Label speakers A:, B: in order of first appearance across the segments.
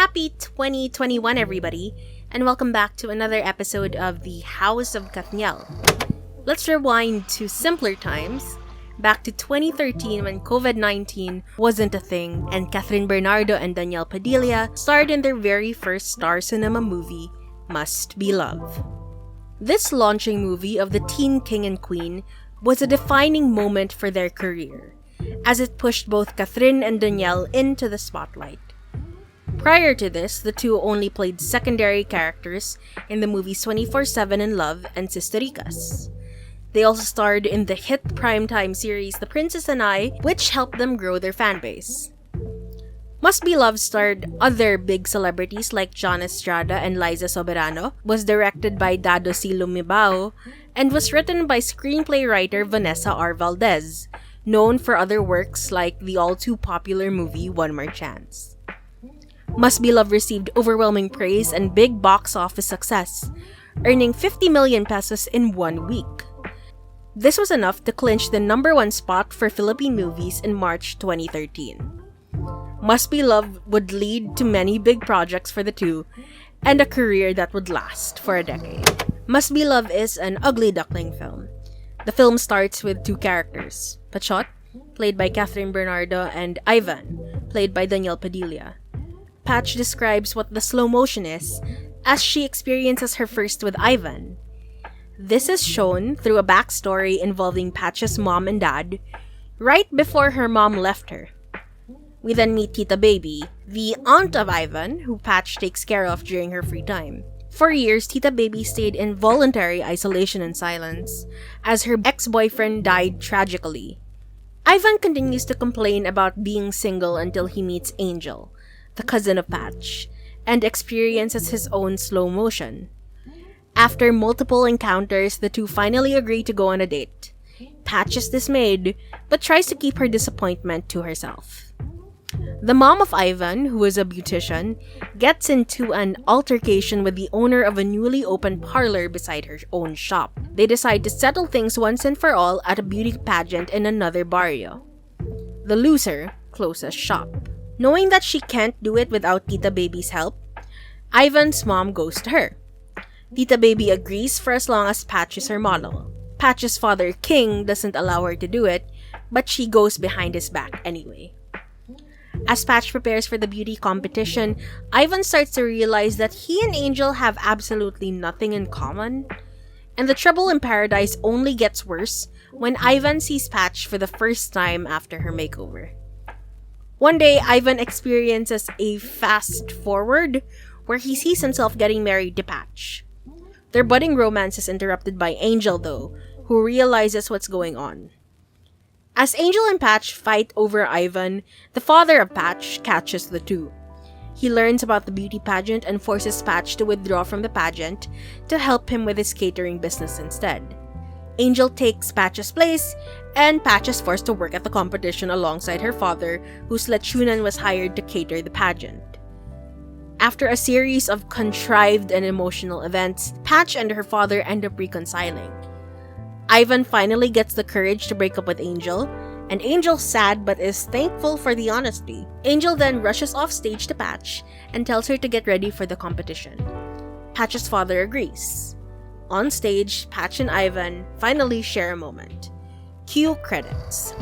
A: Happy 2021, everybody, and welcome back to another episode of the House of Kathniel. Let's rewind to simpler times, back to 2013 when COVID-19 wasn't a thing, and Catherine Bernardo and Danielle Padilla starred in their very first Star Cinema movie, Must Be Love. This launching movie of the teen king and queen was a defining moment for their career, as it pushed both Catherine and Danielle into the spotlight. Prior to this, the two only played secondary characters in the movies 24/7 in Love and Sistericas. They also starred in the hit primetime series The Princess and I, which helped them grow their fanbase. Must Be Love starred other big celebrities like John Estrada and Liza Soberano, was directed by Dado C. Lumibao, and was written by screenplay writer Vanessa R. Valdez, known for other works like the all-too-popular movie One More Chance. Must Be Love received overwhelming praise and big box office success, earning 50 million pesos in 1 week. This was enough to clinch the #1 spot for Philippine movies in March 2013. Must Be Love would lead to many big projects for the two, and a career that would last for a decade. Must Be Love is an ugly duckling film. The film starts with two characters, Pachot, played by Catherine Bernardo, and Ivan, played by Danielle Padilla. Patch describes what the slow motion is as she experiences her first with Ivan. This is shown through a backstory involving Patch's mom and dad, right before her mom left her. We then meet Tita Baby, the aunt of Ivan, who Patch takes care of during her free time. For years, Tita Baby stayed in voluntary isolation and silence, as her ex-boyfriend died tragically. Ivan continues to complain about being single until he meets Angel, the cousin of Patch, and experiences his own slow motion. After multiple encounters, the two finally agree to go on a date. Patch is dismayed, but tries to keep her disappointment to herself. The mom of Ivan, who is a beautician, gets into an altercation with the owner of a newly opened parlor beside her own shop. They decide to settle things once and for all at a beauty pageant in another barrio. The loser closes shop. Knowing that she can't do it without Tita Baby's help, Ivan's mom goes to her. Tita Baby agrees for as long as Patch is her model. Patch's father, King, doesn't allow her to do it, but she goes behind his back anyway. As Patch prepares for the beauty competition, Ivan starts to realize that he and Angel have absolutely nothing in common. And the trouble in paradise only gets worse when Ivan sees Patch for the first time after her makeover. One day, Ivan experiences a fast forward where he sees himself getting married to Patch. Their budding romance is interrupted by Angel, though, who realizes what's going on. As Angel and Patch fight over Ivan, the father of Patch catches the two. He learns about the beauty pageant and forces Patch to withdraw from the pageant to help him with his catering business instead. Angel takes Patch's place, and Patch is forced to work at the competition alongside her father, whose lechunan was hired to cater the pageant. After a series of contrived and emotional events, Patch and her father end up reconciling. Ivan finally gets the courage to break up with Angel, and Angel's sad but is thankful for the honesty. Angel then rushes off stage to Patch and tells her to get ready for the competition. Patch's father agrees. On stage, Patch and Ivan finally share a moment. Cue credits.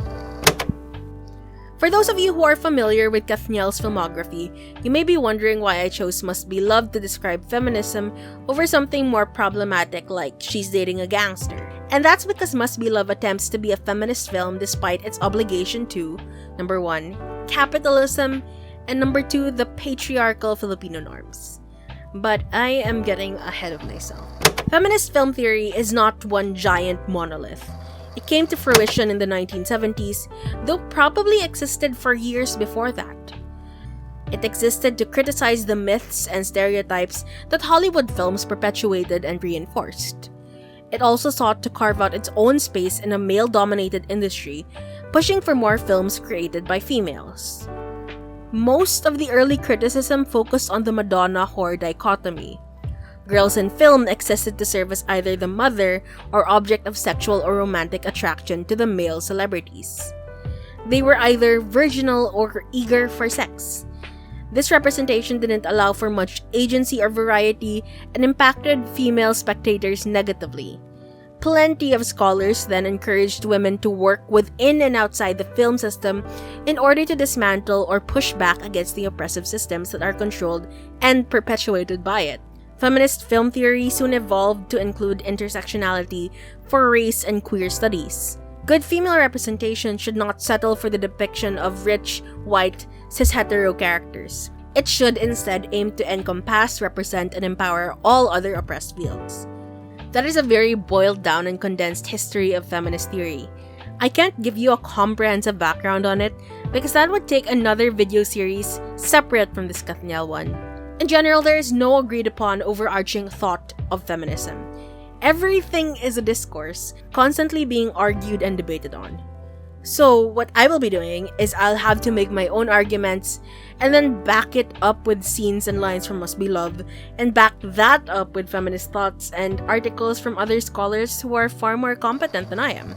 A: For those of you who are familiar with Kathniel's filmography, you may be wondering why I chose Must Be Love to describe feminism over something more problematic like She's Dating a Gangster. And that's because Must Be Love attempts to be a feminist film despite its obligation to, number 1, capitalism, and number 2, the patriarchal Filipino norms. But I am getting ahead of myself. Feminist film theory is not one giant monolith. It came to fruition in the 1970s, though probably existed for years before that. It existed to criticize the myths and stereotypes that Hollywood films perpetuated and reinforced. It also sought to carve out its own space in a male-dominated industry, pushing for more films created by females. Most of the early criticism focused on the Madonna-whore dichotomy. Girls in film existed to serve as either the mother or object of sexual or romantic attraction to the male celebrities. They were either virginal or eager for sex. This representation didn't allow for much agency or variety and impacted female spectators negatively. Plenty of scholars then encouraged women to work within and outside the film system in order to dismantle or push back against the oppressive systems that are controlled and perpetuated by it. Feminist film theory soon evolved to include intersectionality for race and queer studies. Good female representation should not settle for the depiction of rich, white, cis-hetero characters. It should instead aim to encompass, represent, and empower all other oppressed fields. That is a very boiled down and condensed history of feminist theory. I can't give you a comprehensive background on it because that would take another video series separate from this Kathniel one. In general, there is no agreed upon overarching thought of feminism. Everything is a discourse, constantly being argued and debated on. So, what I will be doing is I'll have to make my own arguments and then back it up with scenes and lines from Must Be Love, and back that up with feminist thoughts and articles from other scholars who are far more competent than I am.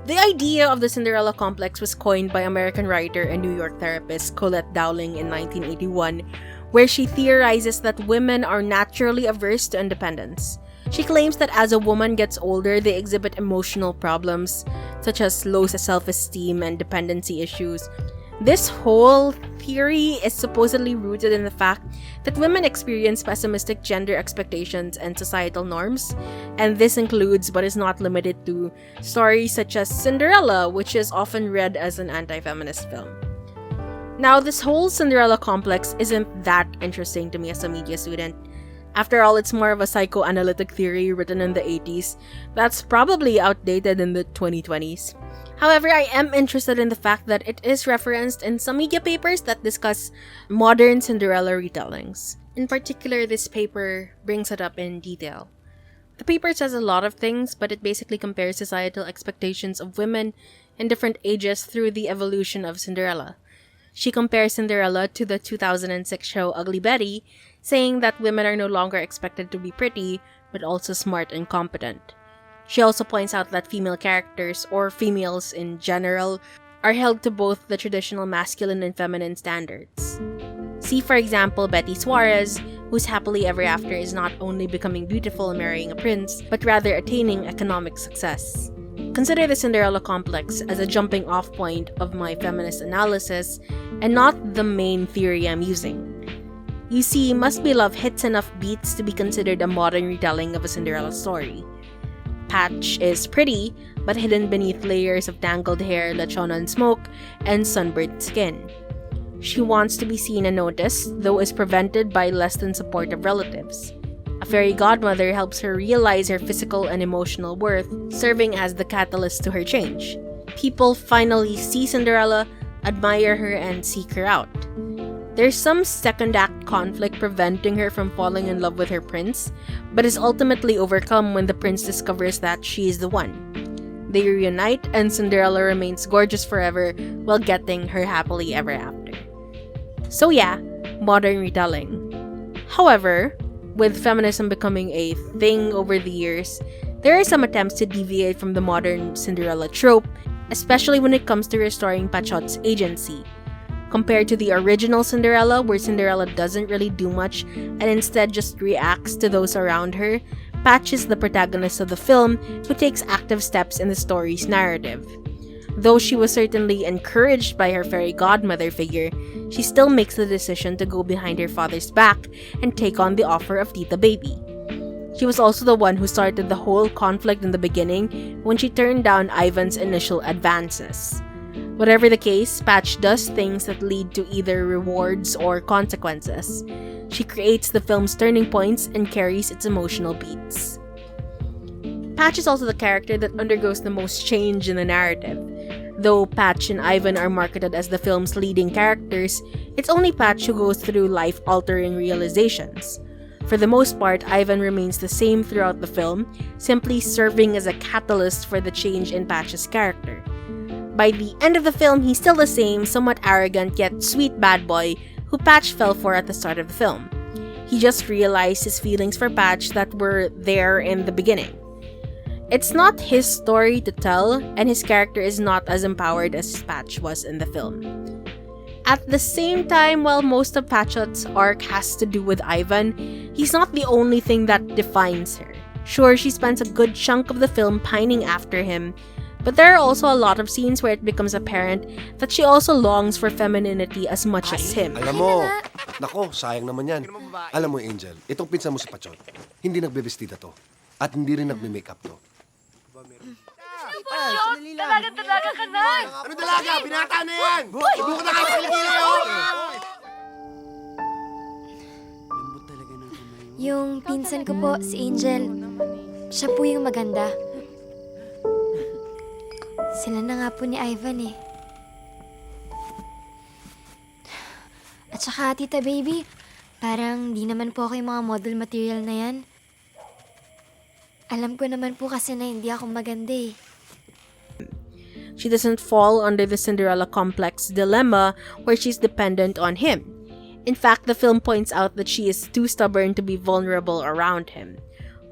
A: The idea of the Cinderella complex was coined by American writer and New York therapist Colette Dowling in 1981, where she theorizes that women are naturally averse to independence. She claims that as a woman gets older, they exhibit emotional problems, such as low self-esteem and dependency issues. This whole theory is supposedly rooted in the fact that women experience pessimistic gender expectations and societal norms, and this includes, but is not limited to, stories such as Cinderella, which is often read as an anti-feminist film. Now, this whole Cinderella complex isn't that interesting to me as a media student. After all, it's more of a psychoanalytic theory written in the 80s that's probably outdated in the 2020s. However, I am interested in the fact that it is referenced in some media papers that discuss modern Cinderella retellings. In particular, this paper brings it up in detail. The paper says a lot of things, but it basically compares societal expectations of women in different ages through the evolution of Cinderella. She compares Cinderella to the 2006 show Ugly Betty, saying that women are no longer expected to be pretty, but also smart and competent. She also points out that female characters, or females in general, are held to both the traditional masculine and feminine standards. See, for example, Betty Suarez, whose happily ever after is not only becoming beautiful and marrying a prince, but rather attaining economic success. Consider the Cinderella complex as a jumping off point of my feminist analysis, and not the main theory I'm using. You see, Must Be Love hits enough beats to be considered a modern retelling of a Cinderella story. Patch is pretty, but hidden beneath layers of tangled hair, lechonan smoke, and sunburnt skin. She wants to be seen and noticed, though is prevented by less than supportive relatives. A fairy godmother helps her realize her physical and emotional worth, serving as the catalyst to her change. People finally see Cinderella, admire her, and seek her out. There's some second act conflict preventing her from falling in love with her prince, but is ultimately overcome when the prince discovers that she is the one. They reunite, and Cinderella remains gorgeous forever while getting her happily ever after. So yeah, modern retelling. However, with feminism becoming a thing over the years, there are some attempts to deviate from the modern Cinderella trope, especially when it comes to restoring Patchot's agency. Compared to the original Cinderella, where Cinderella doesn't really do much and instead just reacts to those around her, Patch is the protagonist of the film who takes active steps in the story's narrative. Though she was certainly encouraged by her fairy godmother figure, she still makes the decision to go behind her father's back and take on the offer of Tita Baby. She was also the one who started the whole conflict in the beginning when she turned down Ivan's initial advances. Whatever the case, Patch does things that lead to either rewards or consequences. She creates the film's turning points and carries its emotional beats. Patch is also the character that undergoes the most change in the narrative. Though Patch and Ivan are marketed as the film's leading characters, it's only Patch who goes through life-altering realizations. For the most part, Ivan remains the same throughout the film, simply serving as a catalyst for the change in Patch's character. By the end of the film, he's still the same, somewhat arrogant yet sweet bad boy who Patch fell for at the start of the film. He just realized his feelings for Patch that were there in the beginning. It's not his story to tell, and his character is not as empowered as Patch was in the film. At the same time, while most of Patchott's arc has to do with Ivan, he's not the only thing that defines her. Sure, she spends a good chunk of the film pining after him, but there are also a lot of scenes where it becomes apparent that she also longs for femininity as much as him.
B: Alam mo, nako, sayang naman yan. Alam mo, Angel, itong pinsan mo si Pachot, hindi nagbebestida to. At hindi rin nagme-makeup to.
C: Dalaga ka na!
B: Ano dalaga? Binata na yan! Ibu ko na kayo paligila yun!
C: Yung pinsan ko po, si Angel, siya po yung maganda. Sila na nga po ni Ivan eh. At saka, Tita Baby, parang di naman po ako yung mga model material na yan. Alam ko naman po kasi na hindi ako maganda eh.
A: She doesn't fall under the Cinderella complex dilemma where she's dependent on him. In fact, the film points out that she is too stubborn to be vulnerable around him,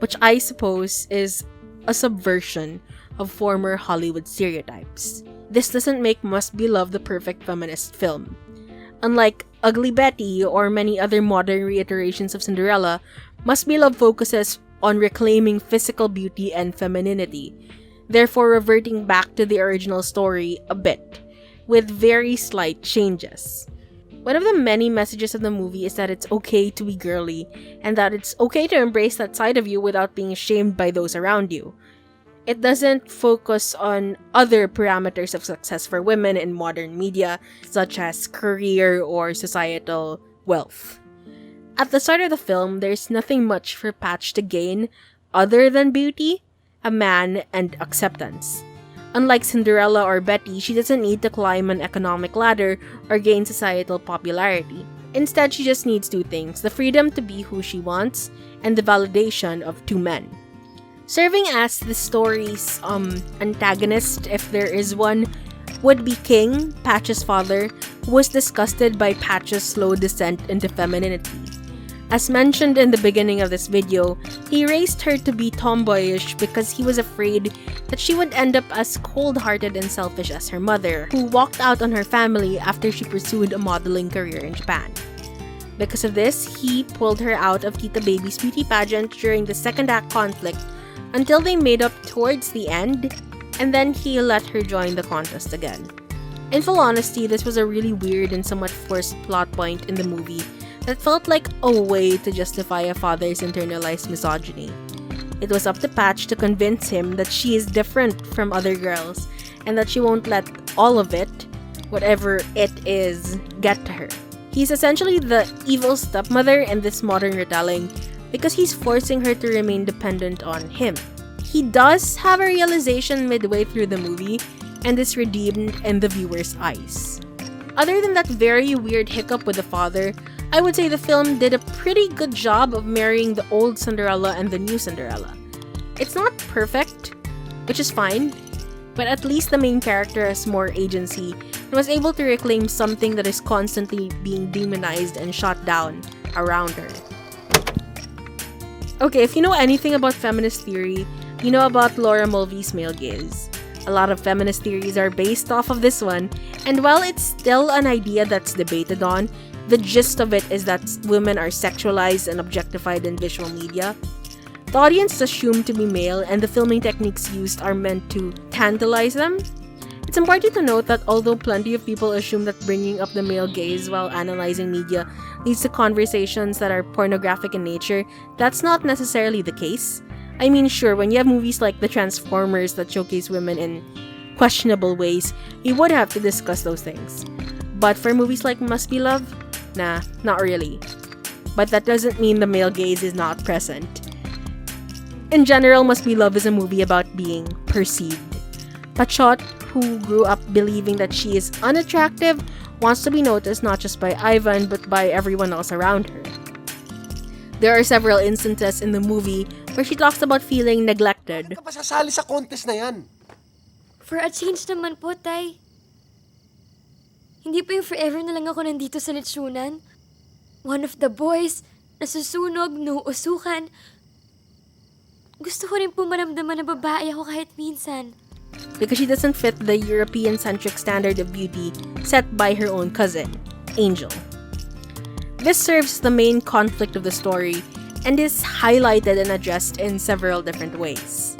A: which I suppose is a subversion of former Hollywood stereotypes. This doesn't make Must Be Love the perfect feminist film. Unlike Ugly Betty or many other modern reiterations of Cinderella, Must Be Love focuses on reclaiming physical beauty and femininity, therefore reverting back to the original story a bit, with very slight changes. One of the many messages of the movie is that it's okay to be girly, and that it's okay to embrace that side of you without being shamed by those around you. It doesn't focus on other parameters of success for women in modern media, such as career or societal wealth. At the start of the film, there's nothing much for Patch to gain other than beauty, a man, and acceptance. Unlike Cinderella or Betty, she doesn't need to climb an economic ladder or gain societal popularity. Instead, she just needs two things: the freedom to be who she wants, and the validation of two men. Serving as the story's antagonist, if there is one, would be King, Patch's father, who was disgusted by Patch's slow descent into femininity. As mentioned in the beginning of this video, he raised her to be tomboyish because he was afraid that she would end up as cold-hearted and selfish as her mother, who walked out on her family after she pursued a modeling career in Japan. Because of this, he pulled her out of Tita Baby's beauty pageant during the second act conflict until they made up towards the end, and then he let her join the contest again. In full honesty, this was a really weird and somewhat forced plot point in the movie that felt like a way to justify a father's internalized misogyny. It was up to Patch to convince him that she is different from other girls and that she won't let all of it, whatever it is, get to her. He's essentially the evil stepmother in this modern retelling because he's forcing her to remain dependent on him. He does have a realization midway through the movie and is redeemed in the viewer's eyes. Other than that very weird hiccup with the father, I would say the film did a pretty good job of marrying the old Cinderella and the new Cinderella. It's not perfect, which is fine, but at least the main character has more agency and was able to reclaim something that is constantly being demonized and shot down around her. Okay, if you know anything about feminist theory, you know about Laura Mulvey's male gaze. A lot of feminist theories are based off of this one, and while it's still an idea that's debated on, the gist of it is that women are sexualized and objectified in visual media. The audience is assumed to be male, and the filming techniques used are meant to tantalize them. It's important to note that although plenty of people assume that bringing up the male gaze while analyzing media leads to conversations that are pornographic in nature, that's not necessarily the case. I mean, sure, when you have movies like The Transformers that showcase women in questionable ways, you would have to discuss those things. But for movies like Must Be Love, nah, not really. But that doesn't mean the male gaze is not present. In general, Must Be Love is a movie about being perceived. Pachot, who grew up believing that she is unattractive, wants to be noticed not just by Ivan but by everyone else around her. There are several instances in the movie where she talks about feeling neglected.
B: Ka pa sasali sa contest na yan?
C: For a change naman po, Tay. Hindi pa yung forever na lang ako nandito sa litsunan. One of the boys, nasusunog, nuusukan. Gusto ko rin po maramdaman na babae ako kahit minsan.
A: because she doesn't fit the European-centric standard of beauty set by her own cousin, Angel. This serves the main conflict of the story and is highlighted and addressed in several different ways.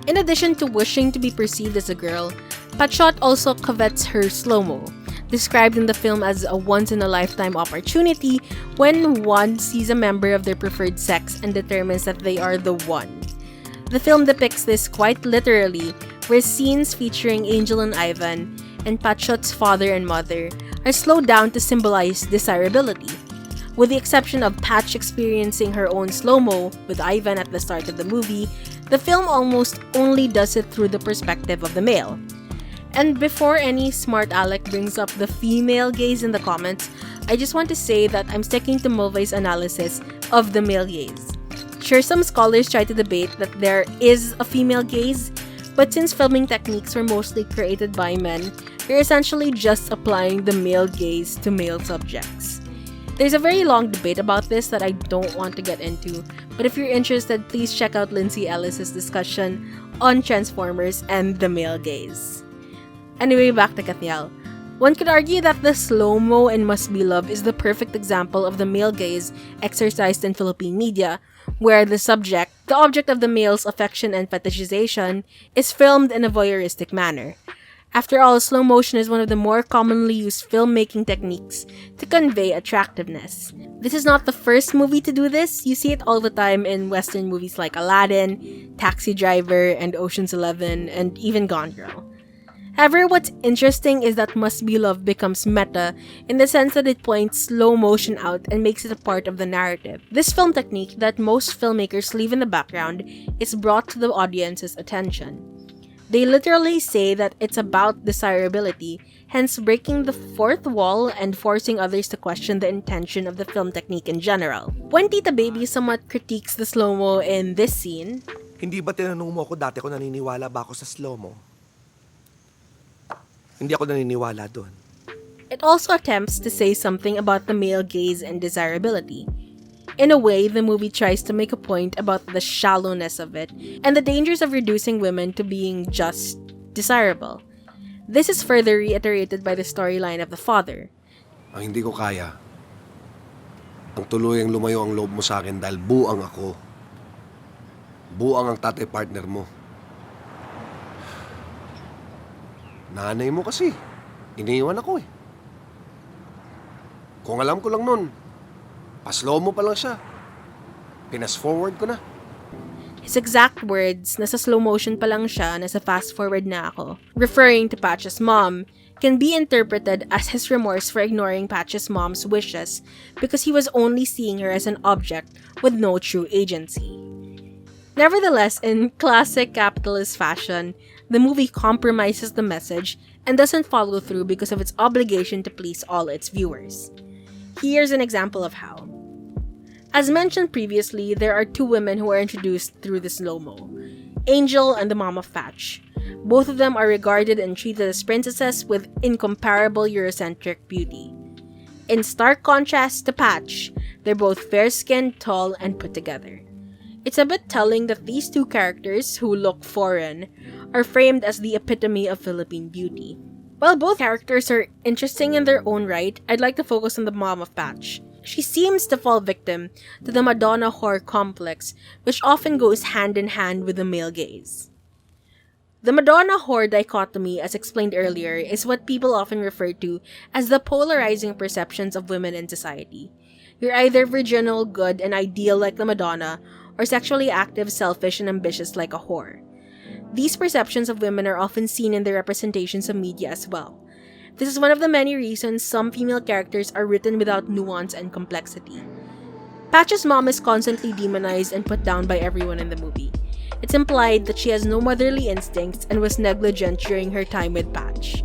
A: In addition to wishing to be perceived as a girl, Patchogue also covets her slow-mo, described in the film as a once-in-a-lifetime opportunity when one sees a member of their preferred sex and determines that they are the one. The film depicts this quite literally, where scenes featuring Angel and Ivan and Patchogue's father and mother are slowed down to symbolize desirability. With the exception of Patch experiencing her own slow-mo with Ivan at the start of the movie, the film almost only does it through the perspective of the male. And before any smart aleck brings up the female gaze in the comments, I just want to say that I'm sticking to Mulvey's analysis of the male gaze. Sure, some scholars try to debate that there is a female gaze, but since filming techniques were mostly created by men, you're essentially just applying the male gaze to male subjects. There's a very long debate about this that I don't want to get into, but if you're interested, please check out Lindsay Ellis's discussion on Transformers and the male gaze. Anyway, back to Kathniel. One could argue that the slow-mo in Must Be Love is the perfect example of the male gaze exercised in Philippine media, where the subject, the object of the male's affection and fetishization, is filmed in a voyeuristic manner. After all, slow motion is one of the more commonly used filmmaking techniques to convey attractiveness. This is not the first movie to do this. You see it all the time in Western movies like Aladdin, Taxi Driver, and Ocean's 11, and even Gone Girl. However, what's interesting is that Must Be Love becomes meta in the sense that it points slow motion out and makes it a part of the narrative. This film technique that most filmmakers leave in the background is brought to the audience's attention. They literally say that it's about desirability, hence breaking the fourth wall and forcing others to question the intention of the film technique in general. When Tita Baby somewhat critiques the slow-mo in this scene,
D: Hindi ba tinanong mo ako dati kung naniniwala ba ako sa slow-mo? Hindi ako naniniwala doon.
A: it also attempts to say something about the male gaze and desirability. In a way, the movie tries to make a point about the shallowness of it and the dangers of reducing women to being just desirable. This is further reiterated by the storyline of the father.
B: Ang hindi ko kaya, ang tuluyang lumayo ang loob mo sa akin dahil buang ako. Buang ang tatay partner mo. Nanay mo kasi, iniiwan ako eh. Kung alam ko lang nun, paslow mo pa lang siya. Pinas-forward ko na.
A: His exact words, nasa slow motion pa lang siya, nasa fast forward na ako, referring to Patch's mom, can be interpreted as his remorse for ignoring Patch's mom's wishes because he was only seeing her as an object with no true agency. Nevertheless, in classic capitalist fashion, the movie compromises the message and doesn't follow through because of its obligation to please all its viewers. Here's an example of how. As mentioned previously, there are two women who are introduced through the slow-mo, Angel and the mom of Patch. Both of them are regarded and treated as princesses with incomparable Eurocentric beauty. In stark contrast to Patch, they're both fair-skinned, tall, and put together. It's a bit telling that these two characters, who look foreign, are framed as the epitome of Philippine beauty. While both characters are interesting in their own right, I'd like to focus on the mom of Patch. She seems to fall victim to the Madonna whore complex, which often goes hand in hand with the male gaze. The Madonna whore dichotomy, as explained earlier, is what people often refer to as the polarizing perceptions of women in society. You're either virginal, good, and ideal like the Madonna, or sexually active, selfish, and ambitious like a whore. These perceptions of women are often seen in the representations of media as well. This is one of the many reasons some female characters are written without nuance and complexity. Patch's mom is constantly demonized and put down by everyone in the movie. It's implied that she has no motherly instincts and was negligent during her time with Patch.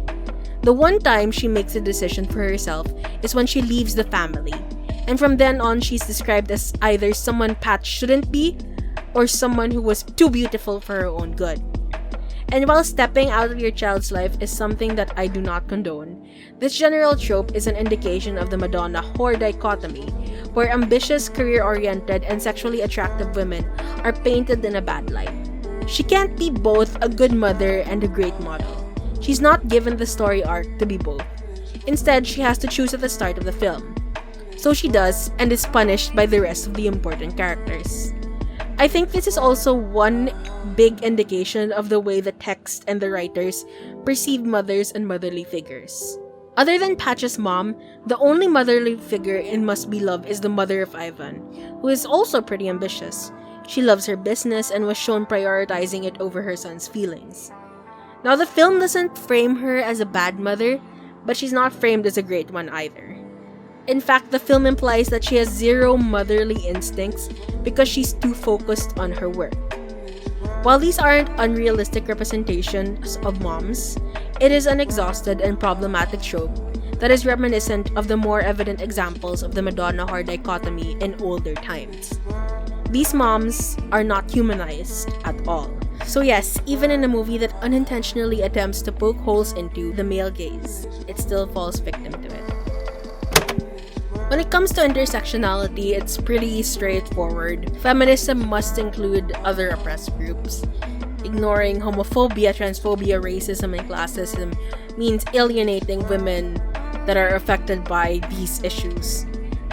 A: The one time she makes a decision for herself is when she leaves the family, and from then on she's described as either someone Patch shouldn't be, or someone who was too beautiful for her own good. And while stepping out of your child's life is something that I do not condone, this general trope is an indication of the Madonna whore dichotomy, where ambitious, career-oriented, and sexually attractive women are painted in a bad light. She can't be both a good mother and a great model. She's not given the story arc to be both. Instead, she has to choose at the start of the film. So she does, and is punished by the rest of the important characters. I think this is also one big indication of the way the text and the writers perceive mothers and motherly figures. Other than Patch's mom, the only motherly figure in Must Be Love is the mother of Ivan, who is also pretty ambitious. She loves her business and was shown prioritizing it over her son's feelings. Now, the film doesn't frame her as a bad mother, but she's not framed as a great one either. In fact, the film implies that she has zero motherly instincts because she's too focused on her work. While these aren't unrealistic representations of moms, it is an exhausted and problematic trope that is reminiscent of the more evident examples of the Madonna-whore dichotomy in older times. These moms are not humanized at all. So yes, even in a movie that unintentionally attempts to poke holes into the male gaze, it still falls victim to it. When it comes to intersectionality, it's pretty straightforward. Feminism must include other oppressed groups. Ignoring homophobia, transphobia, racism, and classism means alienating women that are affected by these issues.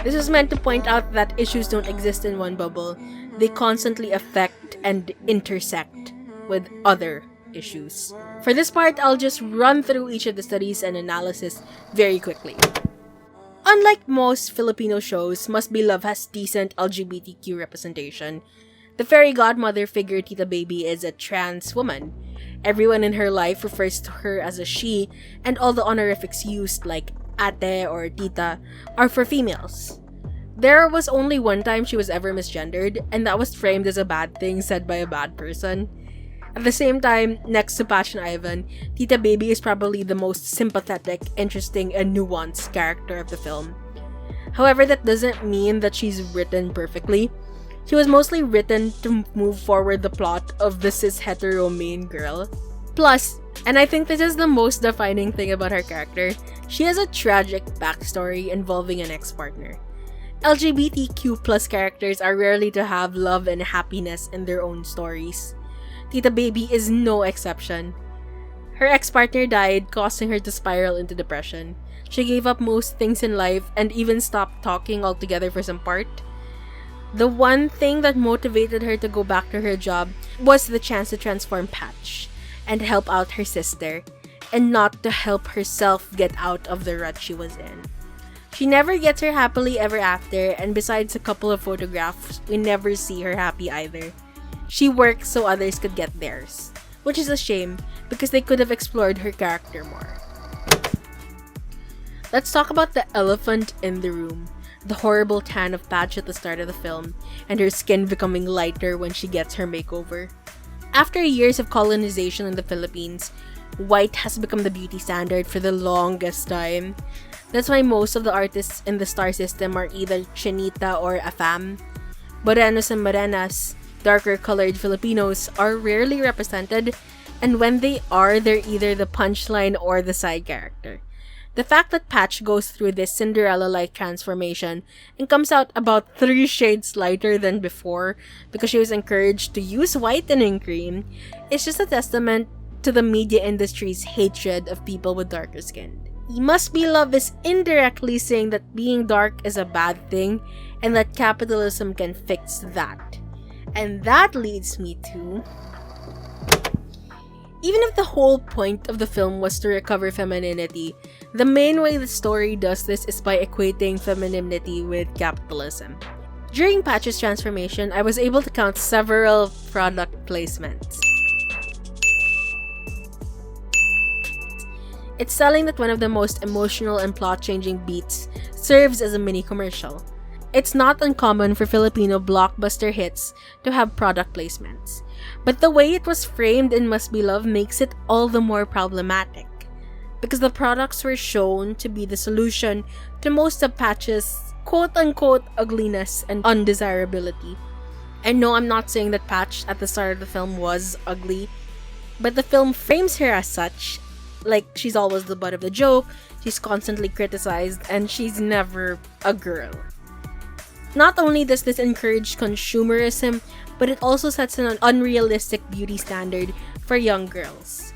A: This is meant to point out that issues don't exist in one bubble. They constantly affect and intersect with other issues. For this part, I'll just run through each of the studies and analysis very quickly. Unlike most Filipino shows, Must Be Love has decent LGBTQ representation. The fairy godmother figure Tita Baby is a trans woman. Everyone in her life refers to her as a she, and all the honorifics used like ate or tita are for females. There was only one time she was ever misgendered, and that was framed as a bad thing said by a bad person. At the same time, next to Patch and Ivan, Tita Baby is probably the most sympathetic, interesting, and nuanced character of the film. However, that doesn't mean that she's written perfectly. She was mostly written to move forward the plot of the cis-hetero main girl. Plus, and I think this is the most defining thing about her character, she has a tragic backstory involving an ex-partner. LGBTQ plus characters are rarely to have love and happiness in their own stories. Tita Baby is no exception. Her ex-partner died, causing her to spiral into depression. She gave up most things in life and even stopped talking altogether for some part. The one thing that motivated her to go back to her job was the chance to transform Patch and help out her sister, and not to help herself get out of the rut she was in. She never gets her happily ever after, and besides a couple of photographs, we never see her happy either. She works so others could get theirs, which is a shame because they could have explored her character more. Let's talk about the elephant in the room, the horrible tan of Patch at the start of the film, and her skin becoming lighter when she gets her makeover. After years of colonization in the Philippines, white has become the beauty standard for the longest time. That's why most of the artists in the star system are either chinita or afam. Morenos and morenas, darker colored Filipinos, are rarely represented, and when they are, they're either the punchline or the side character. The fact that Patch goes through this Cinderella-like transformation and comes out about 3 shades lighter than before because she was encouraged to use whitening cream is just a testament to the media industry's hatred of people with darker skin. Must Be Love is indirectly saying that being dark is a bad thing and that capitalism can fix that. And that leads me to... Even if the whole point of the film was to recover femininity, the main way the story does this is by equating femininity with capitalism. During Patch's transformation, I was able to count several product placements. It's telling that one of the most emotional and plot-changing beats serves as a mini commercial. It's not uncommon for Filipino blockbuster hits to have product placements, but the way it was framed in Must Be Love makes it all the more problematic, because the products were shown to be the solution to most of Patch's quote-unquote ugliness and undesirability. And no, I'm not saying that Patch at the start of the film was ugly, but the film frames her as such. Like, she's always the butt of the joke, she's constantly criticized, and she's never a girl. Not only does this encourage consumerism, but it also sets an unrealistic beauty standard for young girls.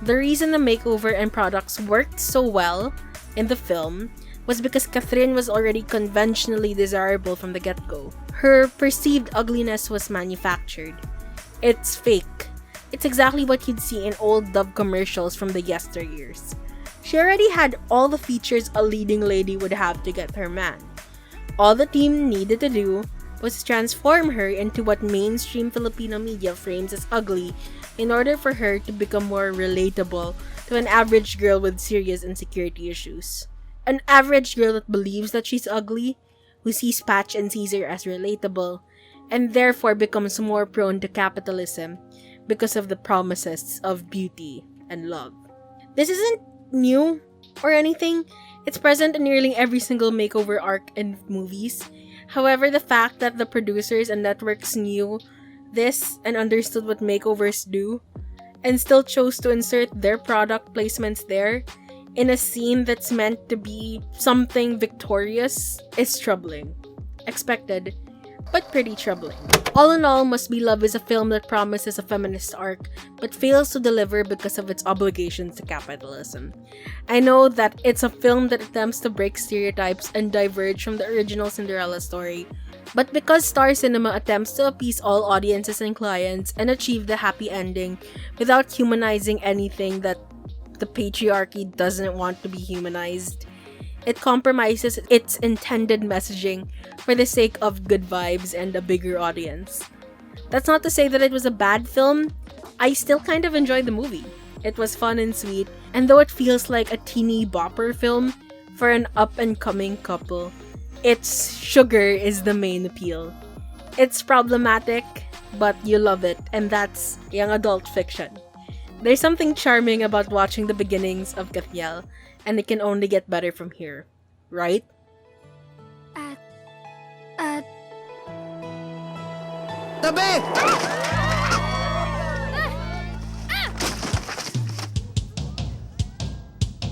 A: The reason the makeover and products worked so well in the film was because Catherine was already conventionally desirable from the get-go. Her perceived ugliness was manufactured. It's fake. It's exactly what you'd see in old Dove commercials from the yesteryears. She already had all the features a leading lady would have to get her man. All the team needed to do was transform her into what mainstream Filipino media frames as ugly in order for her to become more relatable to an average girl with serious insecurity issues. An average girl that believes that she's ugly, who sees Patch and Caesar as relatable, and therefore becomes more prone to capitalism because of the promises of beauty and love. This isn't new or anything. It's present in nearly every single makeover arc in movies. However, the fact that the producers and networks knew this and understood what makeovers do, and still chose to insert their product placements there in a scene that's meant to be something victorious, is troubling. Expected, but pretty troubling. All in all, Must Be Love is a film that promises a feminist arc, but fails to deliver because of its obligations to capitalism. I know that it's a film that attempts to break stereotypes and diverge from the original Cinderella story, but because Star Cinema attempts to appease all audiences and clients and achieve the happy ending without humanizing anything that the patriarchy doesn't want to be humanized, it compromises its intended messaging for the sake of good vibes and a bigger audience. That's not to say that it was a bad film. I still kind of enjoyed the movie. It was fun and sweet, and though it feels like a teeny bopper film for an up-and-coming couple, its sugar is the main appeal. It's problematic, but you love it, and that's young adult fiction. There's something charming about watching the beginnings of Kathniel, and it can only get better from here, right?
D: Tabi!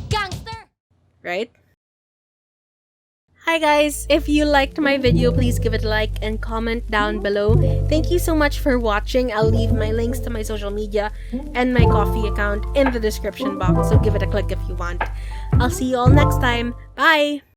C: Gangster!
A: Right? Hi guys! If you liked my video, please give it a like and comment down below. Thank you so much for watching. I'll leave my links to my social media and my coffee account in the description box, so give it a click if you want. I'll see you all next time. Bye!